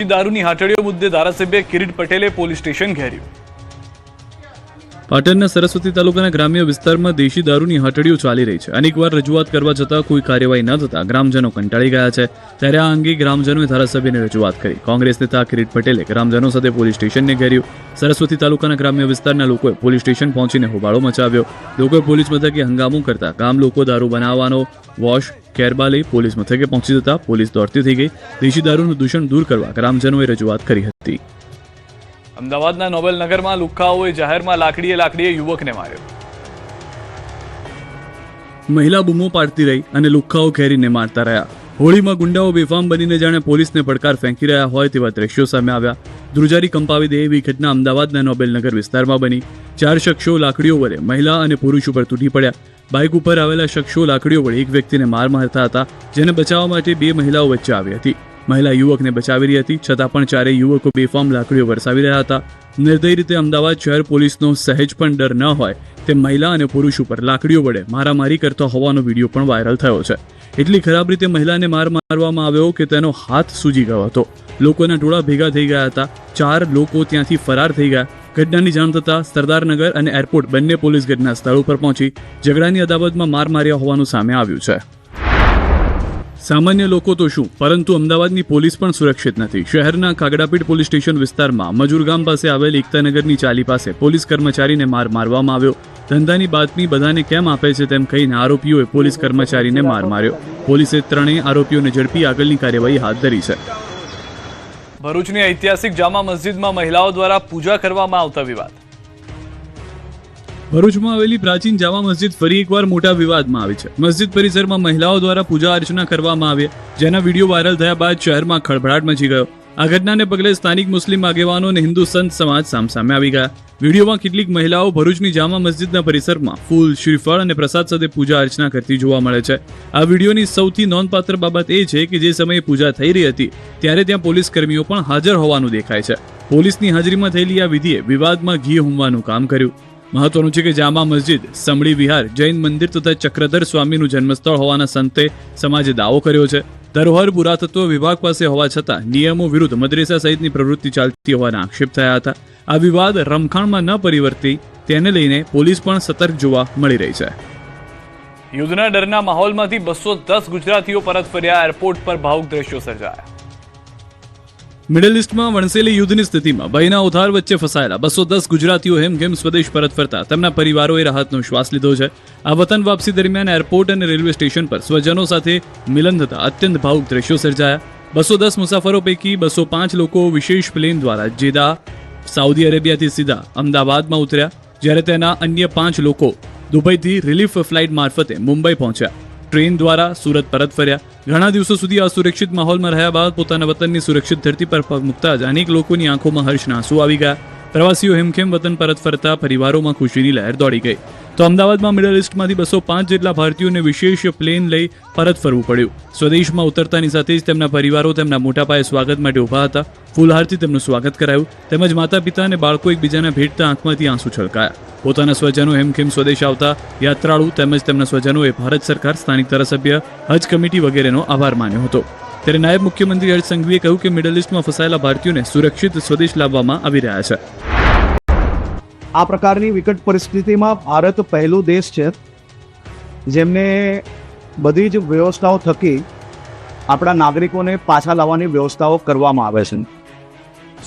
દારૂની હાટડીઓ મુદ્દે ધારાસભ્ય કિરીટ પટેલે પોલીસ સ્ટેશન ઘેર્યું। પાટણના સરસ્વતી તાલુકાના ગ્રામ્ય વિસ્તારમાં દેશી દારૂની હાટડીઓ ચાલી રહી છે। અનેકવાર રજૂઆત કરવા છતાં કોઈ કાર્યવાહી ન થતા ગ્રામજનો કંટાળી ગયા છે। ત્યારે આ અંગે ગ્રામજનોએ ધારાસભ્યને રજૂઆત કરી। કોંગ્રેસ નેતા કિરીટ પટેલે ગ્રામજનો સાથે પોલીસ સ્ટેશનને ઘેર્યું। સરસ્વતી તાલુકાના ગ્રામ્ય વિસ્તારના લોકોએ પોલીસ સ્ટેશન પહોંચીને હોબાળો મચાવ્યો। લોકોએ પોલીસ મથકે હંગામો કરતા ગામ લોકો દારૂ બનાવવાનો વોશ કેરબા લઈ પોલીસ મથકે પહોંચી જતા પોલીસ દોડતી થઈ ગઈ। દેશી દારૂનું દૂષણ દૂર કરવા ગ્રામજનોએ રજૂઆત કરી હતી। અમદાવાદના નોબેલ નગરમાં લુખ્ખાઓએ જાહેરમાં લાકડીએ યુવકને માર્યો। મહિલા બૂમો પાડતી રહી અને લુખ્ખાઓ ઘેરીને મારતા રહ્યા। હોળીમાં ગુંડાઓ બેફામ બનીને જાણે પોલીસને પડકાર ફેંકી રહ્યા હોય તેવા દ્રશ્યો સામે આવ્યા। ધ્રુજારી કંપાવી દે એવી ઘટના અમદાવાદના નોબેલ નગર વિસ્તારમાં બની। 4 શખ્સો લાકડીઓ વડે મહિલા અને પુરુષ ઉપર તૂટી પડ્યા। બાઇક ઉપર આવેલા શખ્સો લાકડીઓ વડે એક વ્યક્તિને માર મારતા હતા, જેને બચાવવા માટે 2 મહિલાઓ વચ્ચે આવી હતી। મહિલા યુવકને બચાવી રહી હતી, છતાં પણ 4 યુવકો બેફામ લાકડીઓ વરસાવી રહ્યા હતા। નિર્દય રીતે અમદાવાદ શહેર પોલીસનો સહેજ પણ ડર ન હોય તે મહિલા અને પુરુષ ઉપર લાકડીઓ વડે મારામારી કરતો હોવાનો વિડીયો પણ વાયરલ થયો છે। એટલી ખરાબ રીતે મહિલાને માર મારવામાં આવ્યો કે તેનો હાથ સૂજી ગયો હતો। લોકોના ટોળા ભેગા થઈ ગયા હતા। 4 લોકો ત્યાંથી ફરાર થઈ ગયા। ઘટનાની જાણ થતાં સરદારનગર અને એરપોર્ટ બંને પોલીસ ઘટના સ્થળ ઉપર પહોંચી ઝઘડાની અદાવતમાં માર માર્યા હોવાનું સામે આવ્યું છે। સામાન્ય લોકો તો શું, પરંતુ અમદાવાદની પોલીસ પણ સુરક્ષિત નથી। શહેરના કાગડાપીઠ પોલીસ સ્ટેશન વિસ્તારમાં મજૂરગામ પાસે આવેલ એકતાનગરની ચાલી પાસે પોલીસ કર્મચારીને માર મારવામાં આવ્યો। ધંધાની બાતમી બધાને કેમ આપે છે તેમ કહીને આરોપીઓએ પોલીસ કર્મચારીને માર માર્યો। પોલીસે 3 આરોપીઓને ઝડપી આગળની કાર્યવાહી હાથ ધરી છે। ભરૂચની ઐતિહાસિક જામા મસ્જિદમાં મહિલાઓ દ્વારા પૂજા કરવામાં આવતા વિવાદ। ભરૂચમાં આવેલી પ્રાચીન જામા મસ્જિદ ફરી એકવાર મોટા વિવાદમાં આવી છે। મસ્જિદ પરિસરમાં મહિલાઓ દ્વારા પૂજા અર્ચના કરવામાં આવી, જેના વિડીયો વાયરલ થયા બાદ શહેરમાં ખળભળાટ મચી ગયો। આ ઘટનાને પગલે સ્થાનિક મુસ્લિમ આગેવાનો અને હિન્દુ સંત સમાજ સામસામે આવી ગયા। વિડીયોમાં કેટલીક મહિલાઓ ભરૂચની જામા મસ્જિદના પરિસરમાં ફૂલ, શ્રીફળ અને પ્રસાદ સાથે પૂજા અર્ચના કરતી જોવા મળે છે। આ વિડીયોની સૌથી નોંધપાત્ર બાબત એ છે કે જે સમયે પૂજા થઈ રહી હતી ત્યારે ત્યાં પોલીસ કર્મીઓ પણ હાજર હોવાનું દેખાય છે। પોલીસની હાજરીમાં થયેલી આ વિધિએ વિવાદમાં ઘી હોમવાનું કામ કર્યું। મહત્વનું છે કે જામા મસ્જિદ, સમડી વિહાર, જૈન મંદિર તથા ચક્રધર સ્વામીનું જન્મસ્થળ હોવાના સંતે સમાજે દાવો કર્યો છે। ધરોહર પુરાતત્વ વિભાગ પાસે હોવા છતાં નિયમો વિરુદ્ધ મદ્રેસા સહિતની પ્રવૃત્તિ ચાલતી હોવાના આક્ષેપ થયા હતા। આ વિવાદ રમખાણમાં ન પરિવર્તી તેને લઈને પોલીસ પણ સતર્ક જોવા મળી રહી છે। યુદ્ધના ડરના માહોલમાંથી 210 ગુજરાતીઓ પરત ફર્યા। એરપોર્ટ પર ભાવુક દ્રશ્યો સર્જાયા। મિડલ ઇસ્ટમાં વણસેલી યુદ્ધની સ્થિતિમાં ભયના ઉધાર વચ્ચે ફસાયેલા 210 ગુજરાતીઓ હેમખેમ સ્વદેશ પરત ફરતા તેમના પરિવારોએ રાહતનો શ્વાસ લીધો છે। આ વતન વાપસી દરમિયાન એરપોર્ટ અને રેલવે સ્ટેશન પર સ્વજનો સાથે મિલન થતા અત્યંત ભાવુક દ્રશ્યો સર્જાયા। 210 મુસાફરો પૈકી 205 લોકો વિશેષ પ્લેન દ્વારા જેદા, સાઉદી અરેબિયાથી સીધા અમદાવાદમાં ઉતર્યા, જ્યારે તેના અન્ય 5 લોકો દુબઈથી રિલીફ ફ્લાઇટ મારફતે મુંબઈ પહોંચ્યા। ટ્રેન દ્વારા સુરત પરત ફર્યા। ઘણા દિવસો સુધી અસુરક્ષિત માહોલમાં રહ્યા બાદ પોતાના વતનની સુરક્ષિત ધરતી પર પગ મૂકતા જ અનેક લોકોની આંખોમાં હર્ષના આંસુ આવી ગયા। પ્રવાસીઓ હેમખેમ વતન પરત ફરતા પરિવારોમાં ખુશીની લહેર દોડી ગઈ। તો અમદાવાદમાં મિડલ ઇસ્ટમાંથી 205 જેટલા ભારતીયોને વિશેષ પ્લેન લઈ પરત ફરવું પડ્યું। સ્વદેશમાં ઉતરતાની સાથે જ તેમના પરિવારો તેમના મોટા પાયે સ્વાગત માટે ઊભા હતા। ફૂલહારથી તેમનું સ્વાગત કરાયું, તેમજ માતા પિતા અને બાળકો એકબીજાને ભેટતા આંખમાંથી આંસુ છલકાયા। પોતાના સ્વજનો હેમખેમ સ્વદેશ આવતા યાત્રાળુ તેમજ તેમના સ્વજનોએ ભારત સરકાર, સ્થાનિક ધારાસભ્ય, હજ કમિટી વગેરેનો આભાર માન્યો હતો। ત્યારે નાયબ મુખ્યમંત્રી હર્ષ સંઘવીએ કહ્યું કે મિડલ ઇસ્ટમાં ફસાયેલા ભારતીયોને સુરક્ષિત સ્વદેશ લાવવામાં આવી રહ્યા છે। આ પ્રકારની વિકટ પરિસ્થિતિમાં ભારત પહેલો દેશ છે જેમને બધી જ વ્યવસ્થાઓ થકી આપણા નાગરિકોને પાછા લાવવાની વ્યવસ્થાઓ કરવામાં આવે છે।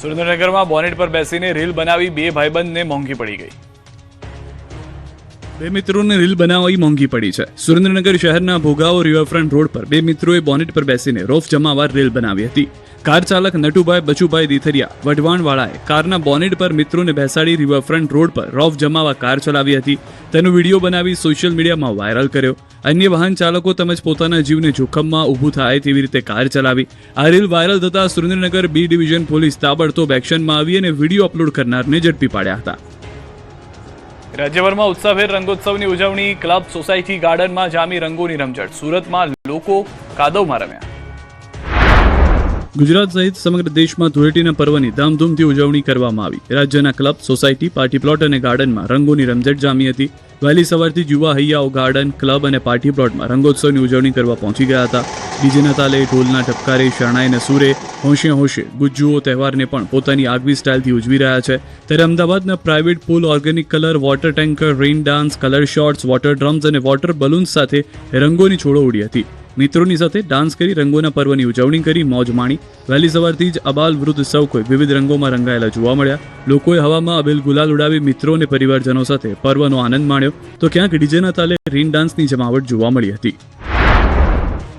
સુરેન્દ્રનગરમાં બોનેટ પર બેસીને રીલ બનાવી 2 ભાઈબંધને મોંઘી પડી ગઈ। 2 મિત્રોને રીલ બનાવવી મોંઘી પડી છે। સુરેન્દ્રનગર શહેરના ભોગાવો રિવરફ્રન્ટ રોડ પર 2 મિત્રોએ બોનેટ પર બેસીને રોફ જમાવાર રીલ બનાવી હતી। કાર ચાલક નટુભાઈ બચુભાઈ દીથરિયા વઢવાણવાળાએ કારના બોનેટ પર મિત્રોને બેસાડી રિવરફ્રન્ટ રોડ પર રોફ જમાવા કાર ચલાવી હતી। તેનો વિડીયો બનાવી સોશિયલ મીડિયામાં વાયરલ કર્યો। અન્ય વાહન ચાલકો તેમજ પોતાના જીવને જોખમમાં ઊભું થાય તેવી રીતે કાર ચલાવી। આ રીલ વાયરલ થતા સુરેન્દ્રનગર બી ડિવિઝન પોલીસ તાબડતોબ એક્શનમાં આવી અને વિડીયો અપલોડ કરનારને ઝડપી પાડ્યા હતા। રાજ્યભરમાં ઉત્સાહભેર રંગોત્સવની ઉજવણી। ક્લબ, સોસાયટી, ગાર્ડનમાં જામી રંગોની રમઝટ। સુરતમાં લોકો કાદવમાં રમ્યા। ગુજરાત સહિત સમગ્ર દેશમાં ધૂળેટીના પર્વની ધામધૂમથી ઉજવણી કરવામાં આવી. રાજ્યના ક્લબ, સોસાયટી, પાર્ટી પ્લોટ અને ગાર્ડનમાં રંગોની રમઝટ જામી હતી. વહેલી સવારથી યુવા હૈયાઓ ગાર્ડન, ક્લબ અને પાર્ટી પ્લોટમાં રંગોત્સવની ઉજવણી કરવા પહોંચી ગયા હતા. ડીજેના તાલે, ઢોલના ઠપકારે, શરણાઈના સૂરે હોંશે હોંશે ગુજ્જુઓ તહેવારને પણ પોતાની આગવી સ્ટાઇલથી ઉજવી રહ્યા છે. ત્યારે અમદાવાદના private pool, organic colour, water tanker, rain dance, colour shots, water drums અને વોટર બલૂન્સ સાથે રંગોની છોડો ઉડી હતી. મિત્રોની સાથે ડાન્સ કરી રંગોના પર્વની ઉજવણી કરી મોજ માણી. વહેલી સવારથી જ અબાલ વૃદ્ધ સૌ કોઈ વિવિધ રંગોમાં રંગાયેલા જોવા મળ્યા. લોકોએ હવામાં અબીલ ગુલાલ ઉડાવી મિત્રો અને પરિવારજનો સાથે પર્વનો આનંદ માણ્યો તો ક્યાંક ડીજેના તાલે રેઇન ડાન્સની જમાવટ જોવા મળી હતી.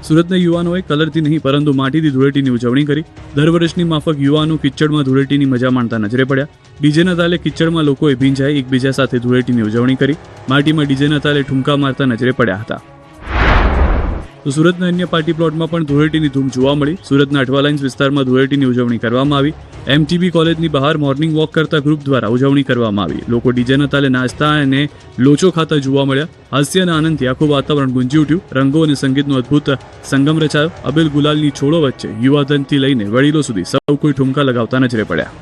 સુરતના યુવાનોએ કલરથી નહીં પરંતુ માટીથી ધૂળેટીની ઉજવણી કરી. દર વર્ષની માફક યુવાનો કિચડમાં ધૂળેટીની મજા માણતા નજરે પડ્યા. ડીજેના તાલે કિચડમાં લોકોએ ભીંજાઈ એકબીજા સાથે ધૂળેટીની ઉજવણી કરી. માટીમાં ડીજેના તાલે ઠુમકા મારતા નજરે પડ્યા હતા. તો સુરતના અન્ય પાર્ટી પ્લોટમાં પણ ધૂળેટીની ધૂમ જોવા મળી. સુરતના અઠવા લાઇન્સ વિસ્તારમાં ધૂળેટીની ઉજવણી કરવામાં આવી. MTB કોલેજની બહાર મોર્નિંગ વોક કરતા ગ્રુપ દ્વારા ઉજવણી કરવામાં આવી. લોકો ડીજેના તાલે નાચતા અને લોચો ખાતા જોવા મળ્યા. હાસ્ય અને આનંદથી આખું વાતાવરણ ગુંજી ઉઠ્યું. રંગો અને સંગીતનો અદ્ભુત સંગમ રચાયો. અબીલ ગુલાલની છોડો વચ્ચે યુવાધનથી લઈને વડીલો સુધી સૌ કોઈ ઠુમકા લગાવતા નજરે પડ્યા.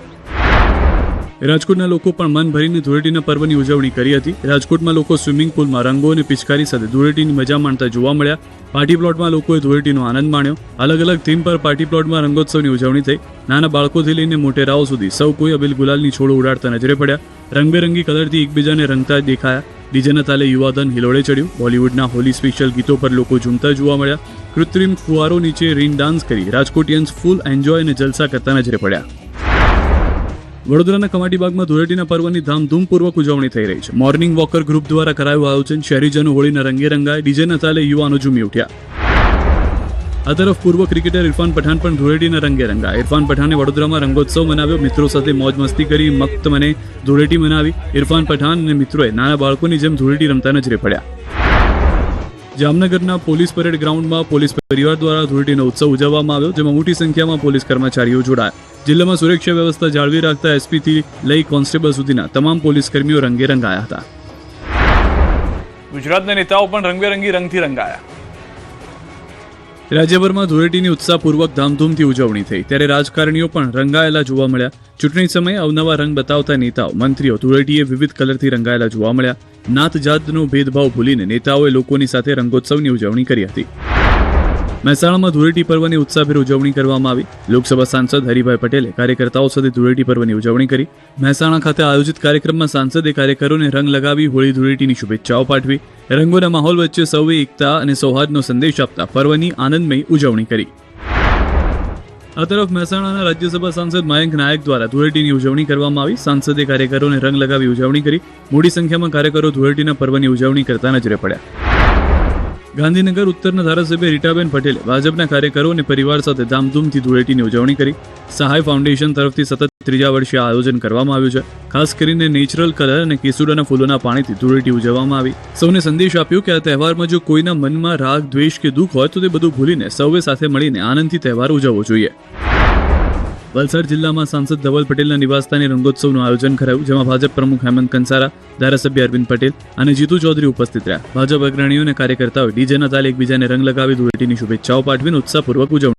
રાજકોટના લોકો પણ મન ભરીને ધૂળેટીના પર્વની ઉજવણી કરી હતી. રાજકોટમાં લોકો સ્વિમિંગ પુલમાં રંગો અને પિચકારી સાથે ધૂળેટીની મજા માણતા જોવા મળ્યા. પાર્ટી પ્લોટમાં લોકોએ ધૂળેટીનો આનંદ માણ્યો. અલગ અલગ થીમ પર પાર્ટી પ્લોટમાં રંગોત્સવની ઉજવણી થઈ. નાના બાળકોથી લઈને મોટેરાઓ સુધી સૌ કોઈ અબીલ ગુલાલની છોડો ઉડાડતા નજરે પડ્યા. રંગબેરંગી કલરથી એકબીજાને રંગતા દેખાયા. ડીજેના તાલે યુવાધન હિલોળે ચડ્યું. બોલિવૂડના હોલી સ્પેશિયલ ગીતો પર લોકો ઝૂમતા જોવા મળ્યા. કૃત્રિમ ફુવારો નીચે રેઇન ડાન્સ કરી રાજકોટિયન્સ ફૂલ એન્જોય અને જલસા કરતા નજરે પડ્યા. વડોદરાના કમાટીબાગમાં ધૂળેટીના પર્વની ધામધૂમપૂર્વક ઉજવણી થઈ રહી છે. મોર્નિંગ વોકર ગ્રુપ દ્વારા કરાયું આયોજન. શહેરીજનો હોળીના રંગે રંગાય. ડીજેના તાલે યુવાનો ઝૂમી ઉઠ્યા. આ તરફ પૂર્વ ક્રિકેટર ઇરફાન પઠાણ પણ ધૂળેટીના રંગે રંગાય. ઇરફાન પઠાણે વડોદરામાં રંગોત્સવ મનાવ્યો. મિત્રો સાથે મોજ મસ્તી કરી મક્ત મને ધૂળેટી મનાવી. ઇરફાન પઠાણ અને મિત્રોએ નાના બાળકોની જેમ ધૂળેટી રમતા નજરે પડ્યા. જામનગરના પોલીસ પરેડ ગ્રાઉન્ડમાં પોલીસ પરિવાર દ્વારા ધૂળેટીનો ઉત્સવ ઉજવવામાં આવ્યો, જેમાં મોટી સંખ્યામાં પોલીસ કર્મચારીઓ જોડાયા. જિલ્લામાં સુરક્ષા વ્યવસ્થા જાળવી રાખતા એસપીથી લઈ કોન્સ્ટેબલ સુધીના તમામ પોલીસ કર્મીઓ રંગે રંગાયા હતા. ગુજરાતના નેતાઓ પણ રંગબેરંગી રંગથી રંગાયા. રાજ્યભરમાં ધૂળેટીની ઉત્સાહપૂર્વક ધામધૂમથી ઉજવણી થઈ. ત્યારે રાજકારણીઓ પણ રંગાયેલા જોવા મળ્યા. ચૂંટણી સમયે અવનવા રંગ બતાવતા નેતાઓ, મંત્રીઓ ધૂળેટીએ વિવિધ કલરથી રંગાયેલા જોવા મળ્યા. નાત જાતનો ભેદભાવ ભૂલીને નેતાઓએ લોકોની સાથે રંગોત્સવની ઉજવણી કરી હતી. મહેસાણામાં ધૂળેટી પર્વની ઉત્સાહભેર ઉજવણી કરવામાં આવી. લોકસભા સાંસદ હરિભાઈ પટેલે કાર્યકર્તાઓ સાથે ધૂળેટી પર્વની ઉજવણી કરી. મહેસાણા ખાતે આયોજિત કાર્યક્રમમાં સાંસદે કાર્યકરોને રંગ લગાવી હોળી ધૂળેટીની શુભેચ્છાઓ પાઠવી. રંગોના માહોલ વચ્ચે સૌએ એકતા અને સૌહાર્દનો સંદેશ આપતા પર્વની આનંદમય ઉજવણી કરી. આ તરફ મહેસાણાના રાજ્યસભા સાંસદ મયંક નાયક દ્વારા ધૂળેટીની ઉજવણી કરવામાં આવી. સાંસદે કાર્યકરોને રંગ લગાવી ઉજવણી કરી. મોટી સંખ્યામાં કાર્યકરો ધૂળેટીના પર્વની ઉજવણી કરતા નજરે પડ્યા. ગાંધીનગર ઉત્તરના ધારાસભ્ય રીટાબેન પટેલે ભાજપના કાર્યકરો અને પરિવાર સાથે ધામધૂમથી ધૂળેટીની ઉજવણી કરી. સહાય ફાઉન્ડેશન તરફથી સતત ત્રીજા વર્ષે આ આયોજન કરવામાં આવ્યું છે. ખાસ કરીને નેચરલ કલર અને કેસુડાના ફૂલોના પાણીથી ધૂળેટી ઉજવવામાં આવી. સૌને સંદેશ આપ્યો કે આ તહેવારમાં જો કોઈના મનમાં રાગ, દ્વેષ કે દુઃખ હોય તો તે બધું ભૂલીને સૌએ સાથે મળીને આનંદથી તહેવાર ઉજવવો જોઈએ. વલસાડ જિલ્લામાં સાંસદ ધવલ પટેલના નિવાસસ્થાને રંગોત્સવનું આયોજન કરાયું, જેમાં ભાજપ પ્રમુખ હેમંત કંસારા, ધારાસભ્ય અરવિંદ પટેલ અને જીતુ ચૌધરી ઉપસ્થિત રહ્યા. ભાજપ અગ્રણીઓ અને કાર્યકર્તાઓએ ડીજેના તાલે એકબીજાને રંગ લગાવી ધૂળેટીની શુભેચ્છાઓ પાઠવીને ઉત્સાહપૂર્વક ઉજવણી